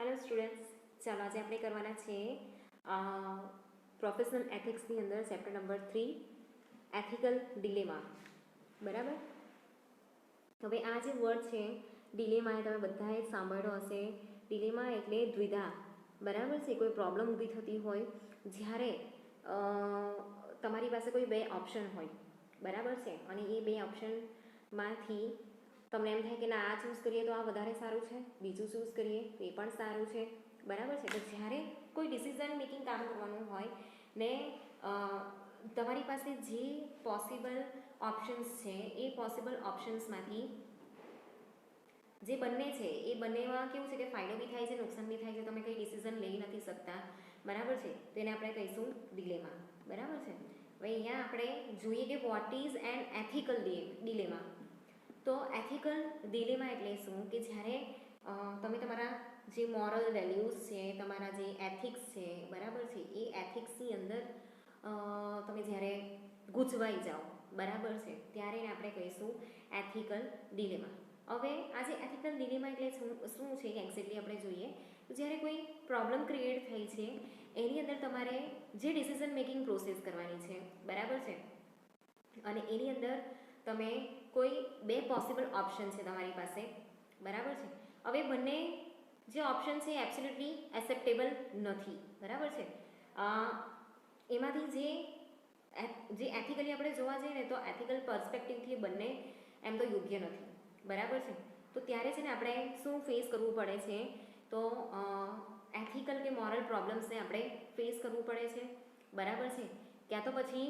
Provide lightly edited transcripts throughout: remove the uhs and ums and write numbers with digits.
Hello students, चलो आज આપણે કરવાના છે પ્રોફેશનલ એથિક્સની અંદર ચેપ્ટર નંબર 3 એથિકલ ડિલેમા. બરાબર. હવે આ જે વર્ડ છે ડિલેમા એ તમે બધાએ સાંભળ્યો હશે. ડિલેમા એટલે દ્વિધા. બરાબર છે. કોઈ પ્રોબ્લેમ ઊભી થતી હોય જ્યારે તમારી પાસે કોઈ બે ઓપ્શન હોય, બરાબર છે, અને એ બે ઓપ્શનમાંથી તમને એમ થાય કે ના આ ચૂઝ કરીએ તો આ વધારે સારું છે, બીજું ચૂઝ કરીએ તો એ પણ સારું છે, બરાબર છે. તો જ્યારે કોઈ ડિસિઝન મેકિંગ કામ કરવાનું હોય ને તમારી પાસે જે પોસિબલ ઓપ્શન્સ છે એ પોસિબલ ઓપ્શન્સમાંથી જે બંને છે એ બંનેમાં કેવું છે કે ફાયદો બી થાય છે, નુકસાન બી થાય છે, તમે કંઈ ડિસિઝન લઈ નથી શકતા, બરાબર છે. તો એને આપણે કહીશું ડિલેમા, બરાબર છે. હવે અહીંયા આપણે જોઈએ કે વોટ ઇઝ એન એથિકલ ડિલેમા. તો એથિકલ ડિલેમા એટલે શું કે જ્યારે તમે તમારા જે મોરલ વેલ્યુઝ છે, તમારા જે એથિક્સ છે, બરાબર છે, એ એથિક્સની અંદર તમે જ્યારે ગૂંચવાઈ જાઓ, બરાબર છે, ત્યારે એને આપણે કહીશું એથિકલ ડિલેમા. હવે આ જે એથિકલ ડિલેમા એટલે શું છે કે એક્ઝેક્ટલી આપણે જોઈએ તો જ્યારે કોઈ પ્રોબ્લેમ ક્રિએટ થઈ છે એની અંદર તમારે જે ડિસિઝન મેકિંગ પ્રોસેસ કરવાની છે, બરાબર છે, અને એની અંદર તમે કોઈ બે પોસિબલ ઓપ્શન છે તમારી પાસે, બરાબર છે. હવે બંને જે ઓપ્શન છે એ એબ્સોલ્યુટલી એક્સેપ્ટેબલ નથી, બરાબર છે. એમાંથી જે એથિકલી આપણે જોવા જઈએ ને તો એથિકલ પર્સપેક્ટિવથી બંને એમ તો યોગ્ય નથી, બરાબર છે. તો ત્યારે છે ને આપણે શું ફેસ કરવું પડે છે તો એથિકલ કે મોરલ પ્રોબ્લેમ્સને આપણે ફેસ કરવું પડે છે, બરાબર છે. ક્યાં તો પછી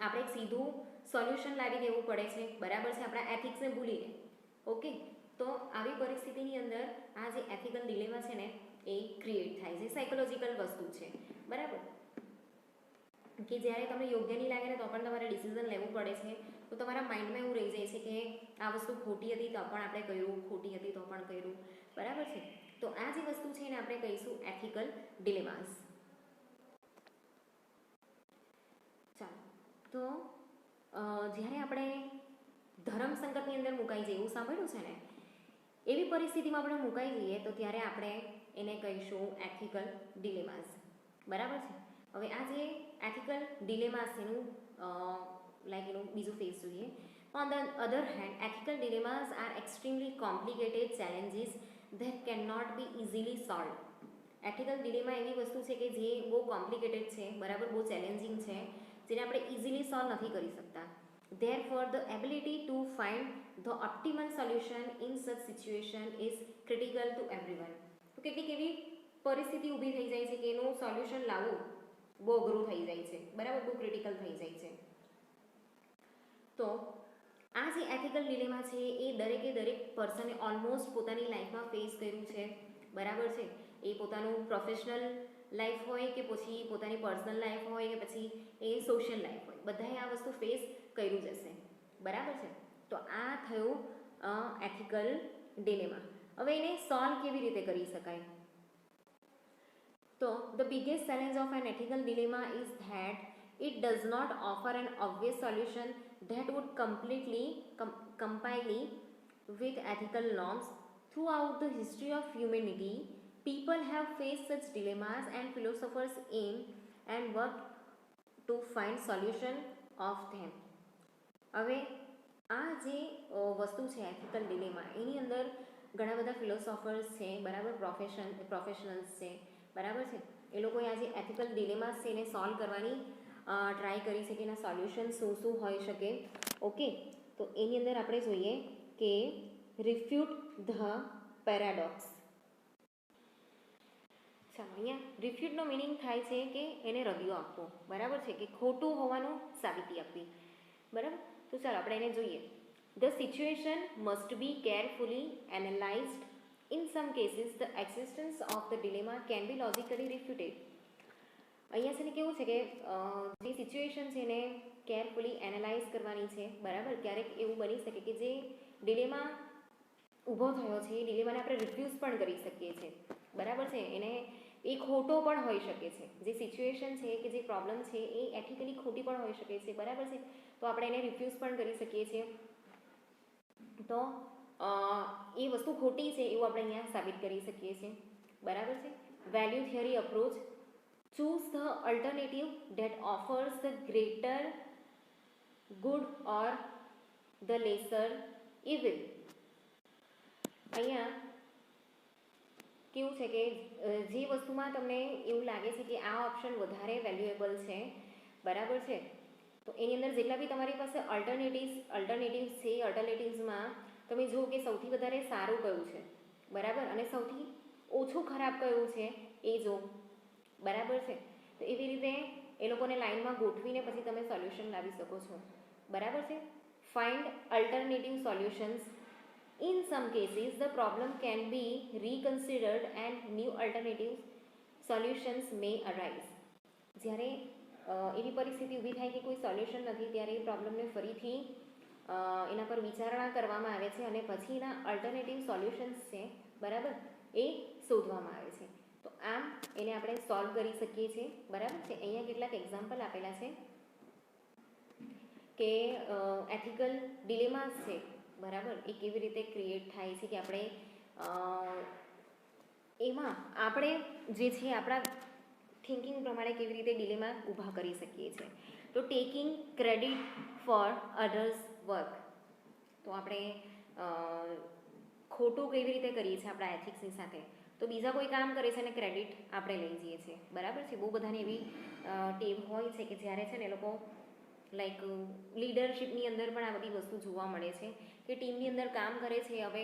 આપણે એક સીધું સોલ્યુશન લાવી દેવું પડે છે, બરાબર છે, આપણા એથિક્સને ભૂલીને. ઓકે. તો આવી પરિસ્થિતિની અંદર આ જે એથિકલ ડિલેમા છે ને એ ક્રિએટ થાય છે. સાયકોલોજીકલ વસ્તુ છે, બરાબર, કે જ્યારે તમને યોગ્ય નહીં લાગે ને તો પણ તમારે ડિસિઝન લેવું પડે છે. તો તમારા માઇન્ડમાં એવું રહી જાય છે કે આ વસ્તુ ખોટી હતી તો પણ આપણે કર્યું, ખોટી હતી તો પણ કર્યું, બરાબર છે. તો આ જે વસ્તુ છે એને આપણે કહીશું એથિકલ ડિલેમાસ. ચાલો, તો જ્યારે આપણે ધર્મ સંકટની અંદર મુકાઈ જઈએ એવું સાંભળ્યું છે ને, એવી પરિસ્થિતિમાં આપણે મુકાઈ જઈએ તો ત્યારે આપણે એને કહીશું એથિકલ ડિલેમાસ, બરાબર છે. હવે આ જે એથિકલ ડિલેમાસ એનું એનું બીજું ફેઝ જોઈએ. On the other hand ethical dilemmas are extremely complicated challenges that can not be easily solve. Ethical dilemma એવી વસ્તુ છે કે જે બહુ કોમ્પ્લિકેટેડ છે, બરાબર, બહુ ચેલેન્જિંગ છે, જેને આપણે ઇઝીલી સોલ્વ નથી કરી શકતા. Therefore, the ability to find the optimal solution in such situation is critical to everyone. તો કેટલીક એવી પરિસ્થિતિ ઊભી થઈ જાય છે કે એનું સોલ્યુશન લાવવું બહુ અઘરું થઈ જાય છે, બરાબર, બહુ ક્રિટિકલ થઈ જાય છે. તો આ જે એથિકલ ડિલેમા છે એ દરેક પર્સને ઓલમોસ્ટ પોતાની લાઈફમાં ફેસ કર્યું છે, બરાબર છે. એ પોતાનું પ્રોફેશનલ લાઈફ હોય કે પછી પોતાની પર્સનલ લાઈફ હોય કે પછી એ સોશિયલ લાઈફ હોય, બધાએ આ વસ્તુ ફેસ કર્યું જ હશે, બરાબર છે. તો આ થયું એથિકલ ડિલેમા. હવે એને સોલ્વ કેવી રીતે કરી શકાય? તો the biggest challenge of an ethical dilemma is that it does not offer an obvious solution that would comply with ethical norms. Throughout the history of humanity, people have faced such dilemmas and philosophers aim and work to find solution of them. હવે આ જે વસ્તુ છે ethical ડિલેમા એની અંદર ઘણા બધા philosophers છે, બરાબર, પ્રોફેશનલ્સ છે, બરાબર છે. એ લોકોએ આ જે એથિકલ ડિલેમાસ છે એને સોલ્વ કરવાની ટ્રાય કરી છે કે એના સોલ્યુશન શું હોઈ શકે. ઓકે. તો એની અંદર આપણે જોઈએ કે રિફ્યુટ ધ પેરાડોક્સ. ચાલો, અહીંયા રિફ્યુટનો મિનિંગ થાય છે કે એને રદિયો આપવો, બરાબર છે, કે ખોટું હોવાનું સાબિતી આપવી, બરાબર. તો ચાલો આપણે એને જોઈએ. The situation must be carefully analysed. In some cases the existence of the dilemma can be logically refuted. અહીંયા છે ને કેવું છે કે જે સિચ્યુએશન છે એને કેરફુલી એનાલાઇઝ કરવાની છે, બરાબર. ક્યારેક એવું બની શકે કે જે ડિલેમા ઊભો થયો છે એ ડિલેમાને આપણે રિફ્યુઝ પણ કરી શકીએ છીએ, બરાબર છે. એને એ ખોટો પણ હોઈ શકે છે. જે સિચ્યુએશન છે કે જે પ્રોબ્લેમ છે એ એથિકલી ખોટી પણ હોઈ શકે છે, બરાબર છે. તો આપણે એને રિફ્યુઝ પણ કરી શકીએ છીએ. તો એ વસ્તુ ખોટી છે એવું આપણે અહીંયા સાબિત કરી શકીએ છીએ, બરાબર છે. Value theory approach, choose the alternative date offers the greater good or the laser evil. અહીંયા કેવું છે કે જે વસ્તુમાં તમને એવું લાગે છે કે આ ઓપ્શન વધારે વેલ્યુએબલ છે, બરાબર છે, તો એની અંદર જેટલા બી તમારી પાસે અલ્ટરનેટિવ્સ છે, અલ્ટરનેટિવ્સમાં તમે જુઓ કે સૌથી વધારે સારું કયું છે, બરાબર, અને સૌથી ઓછું ખરાબ કયું છે એ જો, બરાબર છે. તો એવી રીતે એ લોકોને લાઈનમાં ગોઠવીને પછી તમે સોલ્યુશન લાવી શકો છો, બરાબર છે. Find alternative solutions. In some cases, the problem can be reconsidered and new alternative solutions may arise. જ્યારે એવી પરિસ્થિતિ ઊભી થાય કે કોઈ સોલ્યુશન નથી ત્યારે એ પ્રોબ્લેમને ફરીથી એના પર વિચારણા કરવામાં આવે છે અને પછી એના અલ્ટરનેટિવ સોલ્યુશન્સ છે, બરાબર, એ શોધવામાં આવે છે. તો આમ એને આપણે સોલ્વ કરી શકીએ છીએ, બરાબર છે. અહીંયા કેટલાક એક્ઝામ્પલ આપેલા છે કે એથિકલ ડિલેમાસ છે, બરાબર, એ કેવી રીતે ક્રિએટ થાય છે કે આપણે એમાં આપણે જે છે આપણા થિંકિંગ પ્રમાણે કેવી રીતે ડિલેમા ઊભા કરી શકીએ છીએ. તો taking credit for others work, તો આપણે ખોટું કેવી રીતે કરીએ છીએ આપણા એથિક્સની સાથે, તો બીજા કોઈ કામ કરે છે અને ક્રેડિટ આપણે લઈ જઈએ છીએ, બરાબર છે. બહુ બધાની એવી ટેવ હોય છે કે જ્યારે છે ને એ લોકો લાઈક લીડરશિપની અંદર પણ આ બધી વસ્તુ જોવા મળે છે કે ટીમની અંદર કામ કરે છે, હવે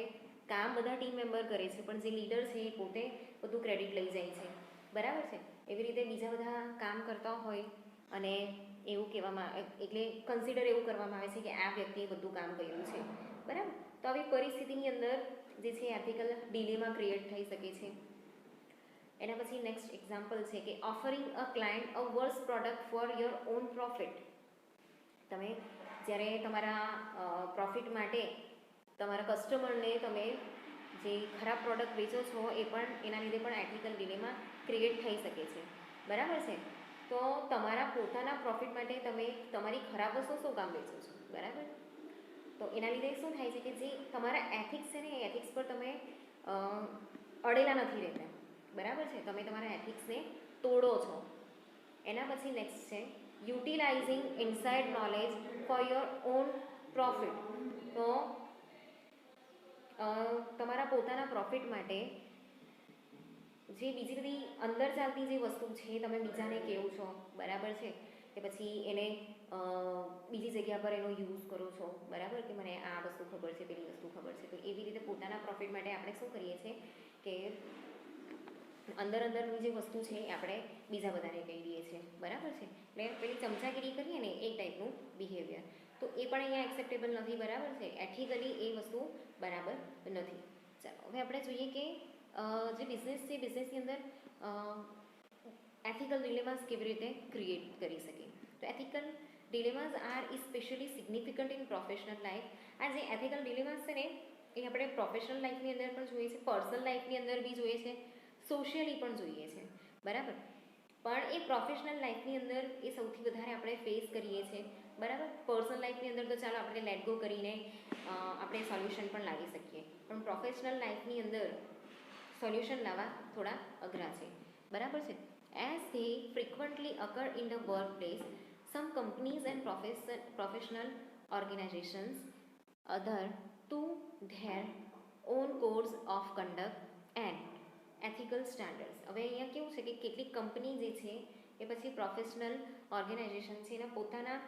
કામ બધા ટીમ મેમ્બર કરે છે પણ જે લીડર છે એ પોતે બધું ક્રેડિટ લઈ જાય છે, બરાબર છે. એવી રીતે બીજા બધા કામ કરતા હોય અને એવું કહેવામાં એટલે કન્સિડર એવું કરવામાં આવે છે કે આ વ્યક્તિએ બધું કામ કર્યું છે, બરાબર. તો આવી પરિસ્થિતિની અંદર જે છે એથિકલ ડિલેમા ક્રિએટ થઈ શકે છે. એના પછી નેક્સ્ટ એક્ઝામ્પલ છે કે offering a client a worse product for your own profit. તમે જ્યારે તમારા પ્રોફિટ માટે તમારા કસ્ટમરને તમે જે ખરાબ પ્રોડક્ટ વેચો છો એ પણ એના લીધે પણ એથિકલ ડિલેમા ક્રિએટ થઈ શકે છે, બરાબર છે. તો તમારા પોતાના પ્રોફિટ માટે તમે તમારી ખરાબ વસ્તુ શું કામ વેચો છો, બરાબર. તો એના લીધે શું થાય છે કે જે તમારા એથિક્સ છે ને એ એથિક્સ પર તમે અડેલા નથી રહેતા, બરાબર છે, તમે તમારા એથિક્સને તોડો છો. એના પછી નેક્સ્ટ છે utilising inside knowledge for your own profit. તો તમારા પોતાના પ્રોફિટ માટે જે બીજી બધી અંદર ચાલતી જે વસ્તુ છે તમે બીજાને કહો છો, બરાબર છે, કે પછી એને બીજી જગ્યા પર એનો યુઝ કરો છો, બરાબર, કે મને આ વસ્તુ ખબર છે, પેલી વસ્તુ ખબર છે. તો એવી રીતે પોતાના પ્રોફિટ માટે આપણે શું કરીએ છીએ કે અંદરની જે વસ્તુ છે એ આપણે બીજા બધાને કહી દઈએ છીએ, બરાબર છે. એટલે પેલી ચમચાગીરી કરીએ ને એ ટાઈપનું બિહેવિયર, તો એ પણ અહીંયા એક્સેપ્ટેબલ નથી, બરાબર છે. એથિકલી એ વસ્તુ બરાબર નથી. ચાલો હવે આપણે જોઈએ કે જે બિઝનેસ છે બિઝનેસની અંદર એથિકલ ડિલેમાસ કેવી રીતે ક્રિએટ કરી શકે. તો ethical dilemmas are specially significant in professional life. આ જે એથિકલ ડિલેમાસ છે ને એ આપણે પ્રોફેશનલ લાઈફની અંદર પણ જોઈએ છે, પર્સનલ લાઈફની અંદર બી જોઈએ છે, સોશિયલી પણ જોઈએ છે, બરાબર. પણ એ પ્રોફેશનલ લાઈફની અંદર એ સૌથી વધારે આપણે ફેસ કરીએ છીએ, બરાબર. પર્સનલ લાઈફની અંદર તો ચાલો આપણે લેટ ગો કરીને આપણે સોલ્યુશન પણ લાવી શકીએ, પણ પ્રોફેશનલ લાઈફની અંદર સોલ્યુશન લાવવા થોડા અઘરા છે, બરાબર છે. As they frequently occur in the work place, some companies and professional organizations adhere to their own codes of conduct and ethical standards. હવે અહીંયા કેવું છે કે કેટલીક કંપની જે છે એ પછી પ્રોફેશનલ ઓર્ગેનાઇઝેશન છે એના પોતાના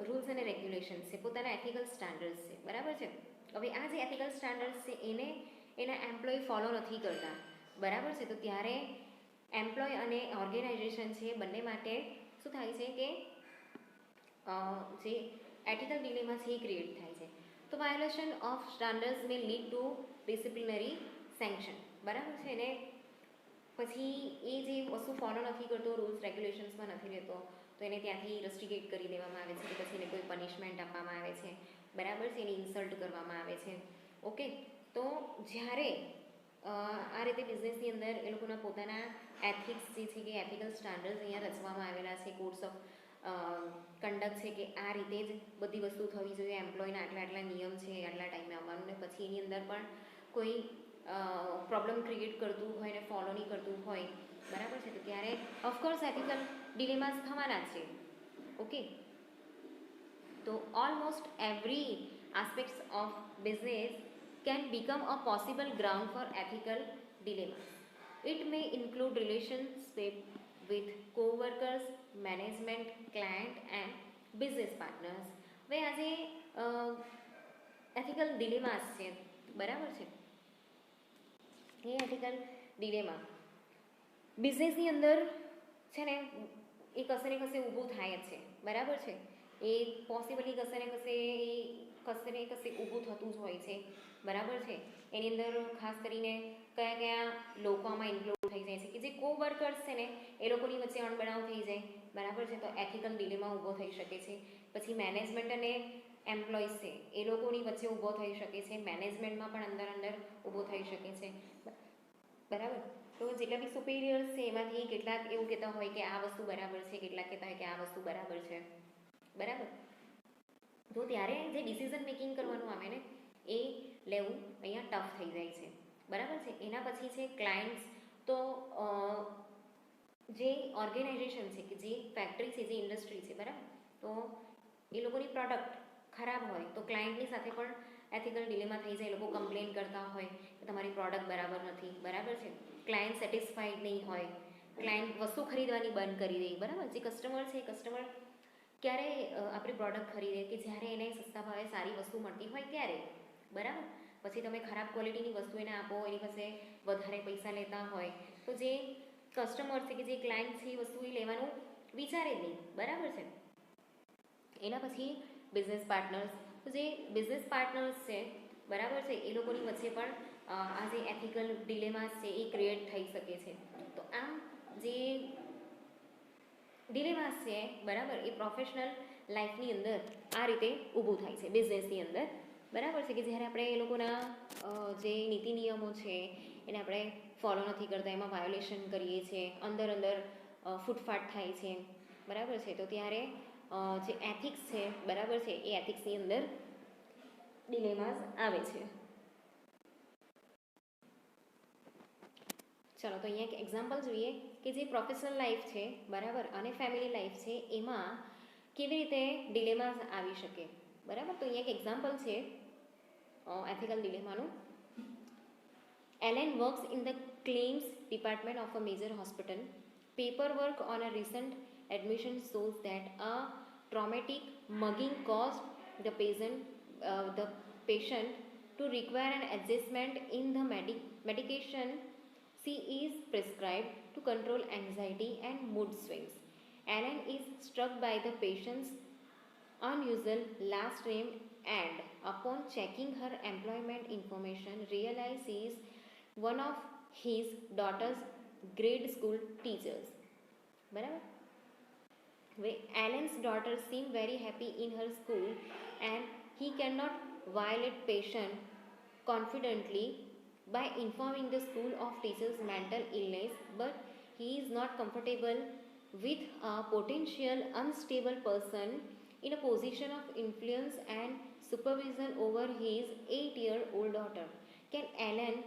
રૂલ્સ અને રેગ્યુલેશન્સ છે, પોતાના એથિકલ સ્ટાન્ડર્ડ્સ છે, બરાબર છે. હવે આ જે એથિકલ સ્ટાન્ડર્ડ્સ છે એને એના એમ્પ્લોય ફોલો નથી કરતા, બરાબર છે. તો ત્યારે એમ્પ્લોય અને ઓર્ગેનાઇઝેશન છે બંને માટે શું થાય છે કે જે એથિકલ ડિલેમા છે એ ક્રિએટ થાય છે. તો violation of standards may lead to disciplinary sanction, બરાબર છે. ને પછી એ જે વસ્તુ ફોલો નથી કરતો, રૂલ્સ રેગ્યુલેશન્સમાં નથી રહેતો, તો એને ત્યાંથી રસ્ટિકેટ કરી દેવામાં આવે છે કે પછી એને કોઈ પનિશમેન્ટ આપવામાં આવે છે, બરાબર છે, એની ઇન્સલ્ટ કરવામાં આવે છે. ઓકે, તો જ્યારે આ રીતે બિઝનેસની અંદર એ લોકોના પોતાના એથિક્સ જે છે કે એથિકલ સ્ટાન્ડર્ડ્સ અહીંયા રચવામાં આવેલા છે, કોડ્સ ઓફ કંડક્ટ છે કે આ રીતે જ બધી વસ્તુ થવી જોઈએ, એમ્પ્લોયના આટલા આટલા નિયમ છે, આટલા ટાઈમે આવવાનું, ને પછી એની અંદર પણ કોઈ પ્રોબ્લેમ ક્રિએટ કરતું હોય ને ફોલો નહીં કરતું હોય, બરાબર છે, તો ત્યારે ઓફકોર્સ એથિકલ ડિલેમાસ થવાના છે. ઓકે, તો almost every aspects of business can become a possible ground for ethical dilemmas. It may include relationship with co-workers, management, client and business partners. હવે આજે એથિકલ ડિલેમાસ છે, બરાબર છે, એ એથિકલ ડિલેમા બિઝનેસની અંદર છે ને એ કશે ને કશે ઊભું થાય જ છે, બરાબર છે, એ પોસિબલી કશે ને કશે ઊભું થતું જ હોય છે, બરાબર છે. એની અંદર ખાસ કરીને કયા કયા લોકો આમાં ઇન્ક્લુડ થઈ જાય છે કે જે કોવર્કર્સ છે ને એ લોકોની વચ્ચે અણબનાવ થઈ જાય, બરાબર છે, તો એથિકલ ડિલેમા ઊભો થઈ શકે છે. પછી મેનેજમેન્ટ અને એમ્પ્લોઈઝ છે એ લોકોની વચ્ચે ઊભો થઈ શકે છે, મેનેજમેન્ટમાં પણ અંદર ઊભો થઈ શકે છે, બરાબર. તો જેટલા બી સુપેરિયર્સ છે એમાંથી કેટલાક એવું કહેતા હોય કે આ વસ્તુ બરાબર છે, કેટલાક કહેતા હોય કે આ વસ્તુ બરાબર છે, બરાબર. તો ત્યારે જે ડિસિઝન મેકિંગ કરવાનું આવે ને એ લેવું અહીંયા ટફ થઈ જાય છે, બરાબર છે. એના પછી છે ક્લાયન્ટ્સ. તો જે ઓર્ગેનાઇઝેશન છે કે જે ફેક્ટરી છે, જે ઇન્ડસ્ટ્રી છે, બરાબર, તો એ લોકોની પ્રોડક્ટ ખરાબ હોય તો ક્લાયન્ટની સાથે પણ એથિકલ ડિલેમા થઈ જાય. લોકો કમ્પ્લેન કરતા હોય કે તમારી પ્રોડક્ટ બરાબર નથી, બરાબર છે, ક્લાયન્ટ સેટિસ્ફાઈડ નહીં હોય, ક્લાયન્ટ વસ્તુ ખરીદવાની બંધ કરી દે, બરાબર. જે કસ્ટમર છે એ કસ્ટમર ક્યારે આપણી પ્રોડક્ટ ખરીદે કે જ્યારે એને સસ્તા ભાવે સારી વસ્તુ મળતી હોય ત્યારે, બરાબર. પછી તમે ખરાબ ક્વોલિટીની વસ્તુ એને આપો, એની પાસે વધારે પૈસા લેતા હોય તો જે કસ્ટમર છે કે જે ક્લાયન્ટ છે એ વસ્તુ એ લેવાનું વિચારે જ નહીં, બરાબર છે. એના પછી બિઝનેસ પાર્ટનર્સ. તો જે બિઝનેસ પાર્ટનર્સ છે, બરાબર છે, એ લોકોની વચ્ચે પણ આ જે એથિકલ ડિલેમાસ છે એ ક્રિએટ થઈ શકે છે. તો આમ જે ડિલેમાસ છે, બરાબર, એ પ્રોફેશનલ લાઈફની અંદર આ રીતે ઊભું થાય છે બિઝનેસની અંદર, બરાબર છે, કે જ્યારે આપણે એ લોકોના જે નીતિ નિયમો છે એને આપણે ફોલો નથી કરતા, એમાં વાયોલેશન કરીએ છીએ, અંદર ફૂટફાટ થાય છે, બરાબર છે, તો ત્યારે જે એથિક્સ છે, બરાબર છે, એ એથિક્સની અંદર ડિલેમાસ આવે છે. ચાલો તો અહીંયા એક એક્ઝામ્પલ જોઈએ કે જે પ્રોફેશનલ લાઈફ છે, બરાબર, અને ફેમિલી લાઈફ છે એમાં કેવી રીતે ડિલેમાસ આવી શકે, બરાબર. તો અહીંયા એક એક્ઝામ્પલ છે ethical ડિલેમાનું. Ellen works in the claims department of a major hospital. Paperwork on a recent admission shows that a traumatic mugging caused the patient to require an adjustment in the medication she is prescribed to control anxiety and mood swings. Ellen is struck by the patient's unusual last name and, upon checking her employment information, realizes she is one of his daughter's grade school teachers. બરાબર. હવે Alan's daughter seemed very happy in her school and he cannot violate patient confidently by informing the school of teacher's mental illness, but he is not comfortable with a potential unstable person in a position of influence and supervision over his 8-year-old daughter. Can Alan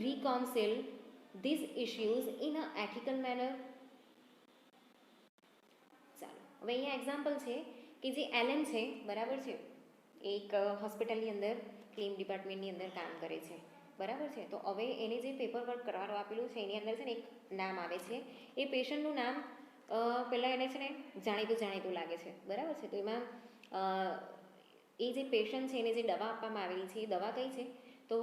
reconcile these issues in an ethical manner? ચાલો હવે અહીંયા example છે કે જે Allan છે, બરાબર છે, એક હોસ્પિટલની અંદર ક્લેમ ડિપાર્ટમેન્ટની અંદર કામ કરે છે, બરાબર છે. તો હવે એને જે પેપર વર્ક કરવાનું આપેલું છે એની અંદર છે ને એક નામ આવે છે. એ પેશન્ટનું નામ પહેલાં એને છે ને જાણીતું લાગે છે, બરાબર છે. તો એમાં એ જે પેશન્ટ છે એને જે દવા આપવામાં આવેલી છે એ દવા કઈ છે તો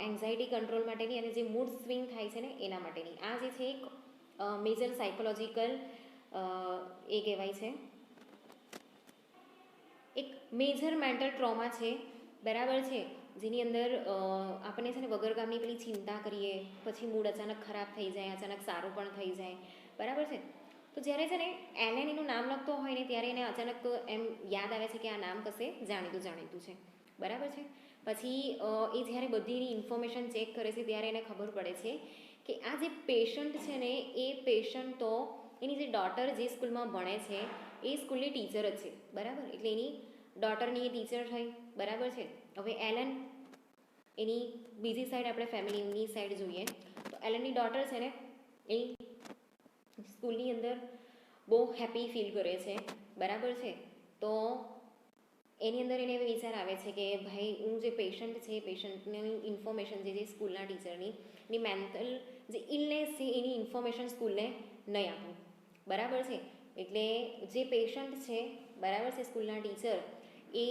એન્ઝાયટી કંટ્રોલ માટેની અને જે મૂડ સ્વિંગ થાય છે ને એના માટેની. આ જે છે એક મેજર સાયકોલોજીકલ એ કહેવાય છે એક મેજર મેન્ટલ ટ્રોમા છે, બરાબર છે, જેની અંદર આપણને છે ને વગર કામની પેલી ચિંતા કરીએ, પછી મૂડ અચાનક ખરાબ થઈ જાય, અચાનક સારું પણ થઈ જાય, બરાબર છે. તો જ્યારે છે ને એલેન એનું નામ લખતો હોય ને ત્યારે એને અચાનક એમ યાદ આવે છે કે આ નામ કશે જાણીતું છે, બરાબર છે. પછી એ જ્યારે બધી એની ઇન્ફોર્મેશન ચેક કરે છે ત્યારે એને ખબર પડે છે કે આ જે પેશન્ટ છે ને એ પેશન્ટ તો એની જે ડોટર જે સ્કૂલમાં ભણે છે એ સ્કૂલની ટીચર જ છે, બરાબર. એટલે એની ડોટરની એ ટીચર થઈ, બરાબર છે. હવે એલન એની બીજી સાઈડ આપણે ફેમિલીની સાઈડ જોઈએ તો એલનની ડોટર છે ને એ સ્કૂલની અંદર બહુ હેપી ફીલ કરે છે, બરાબર છે. તો એની અંદર એને એવો વિચાર આવે છે કે ભાઈ હું જે પેશન્ટ છે પેશન્ટની ઇન્ફોર્મેશન જે સ્કૂલના ટીચરની એની મેન્ટલ જે ઇલનેસ છે એની ઇન્ફોર્મેશન સ્કૂલને નહીં આપું, બરાબર છે. એટલે જે પેશન્ટ છે, બરાબર છે, સ્કૂલના ટીચર એ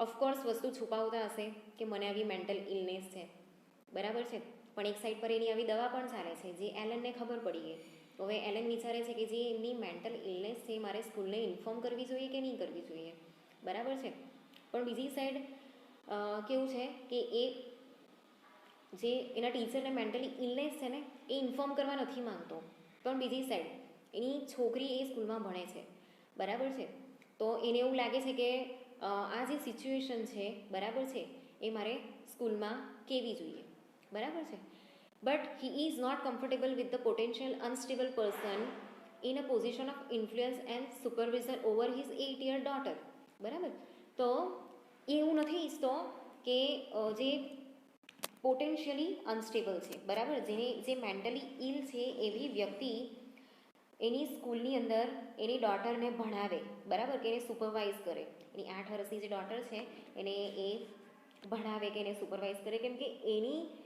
ઓફકોર્સ વસ્તુ છુપાવતા હશે કે મને આવી મેન્ટલ ઇલનેસ છે, બરાબર છે. પણ એક સાઈડ પર એની આવી દવા પણ ચાલે છે જે એલનને ખબર પડી ગઈ. તો હવે એલન વિચારે છે કે જે એમની મેન્ટલ ઇલનેસ છે મારે સ્કૂલને ઇન્ફોર્મ કરવી જોઈએ કે નહીં કરવી જોઈએ, બરાબર છે. પણ બીજી સાઈડ કેવું છે કે એ જે એના ટીચરને મેન્ટલી ઇલનેસ છે ને એ ઇન્ફોર્મ કરવા નથી માંગતો. પણ બીજી સાઈડ એની છોકરી એ સ્કૂલમાં ભણે છે, બરાબર છે. તો એને એવું લાગે છે કે આ જે સિચ્યુએશન છે, બરાબર છે, એ મારે સ્કૂલમાં કહેવી જોઈએ, બરાબર છે. But he is not comfortable with the potential unstable person in a position of influence and supervision over his 8-year daughter, બરાબર. તો એ એવું નથી ઈચ્છતો કે જે પોટેન્શિયલી અનસ્ટેબલ છે, બરાબર, જે મેન્ટલી ઇલ છે એવી વ્યક્તિ એની સ્કૂલની અંદર એની ડોટરને ભણાવે, બરાબર, કે એને સુપરવાઇઝ કરે. એની 8 વર્ષની જે ડોટર છે એને એ ભણાવે કે એને સુપરવાઇઝ કરે, કેમ કે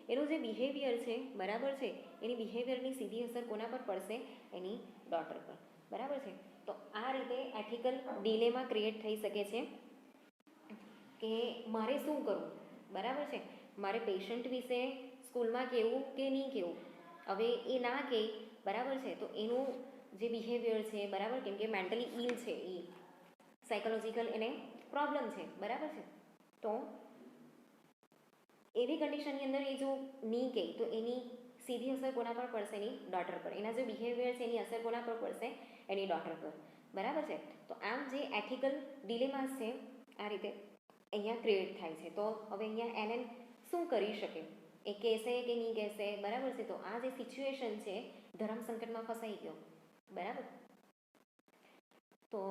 એનું જે બિહેવિયર છે, બરાબર છે, એની બિહેવિયરની સીધી અસર કોના પર પડશે? એની ડોટર પર, બરાબર છે. તો આ રીતે એથિકલ ડિલેમા ક્રિએટ થઈ શકે છે કે મારે શું કરવું, બરાબર છે. મારે પેશન્ટ વિશે સ્કૂલમાં કહેવું કે નહીં કહેવું. હવે એ ના કહે, બરાબર છે, તો એનું જે બિહેવિયર છે, બરાબર, કેમ કે મેન્ટલી ઇલ છે, એ સાયકોલોજીકલ એને પ્રોબ્લેમ છે, બરાબર છે. તો એવી કન્ડિશનની અંદર એ જો નહીં કહે તો એની સીધી અસર કોના પર પડશે? એની ડોટર પર. એના જે બિહેવિયર છે એની અસર કોના પર પડશે? એની ડોટર પર, બરાબર છે. તો આમ જે એથિકલ ડિલેમાસ છે આ રીતે અહીંયા ક્રિએટ થાય છે. તો હવે અહીંયા એલન શું કરી શકે? એ કહેશે કે નહીં કહેશે, બરાબર છે. તો આ જે સિચ્યુએશન છે ધર્મ સંકટમાં ફસાઈ ગયો, બરાબર. તો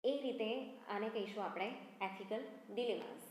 એ રીતે આને કહીશું આપણે એથિકલ ડિલેમાસ.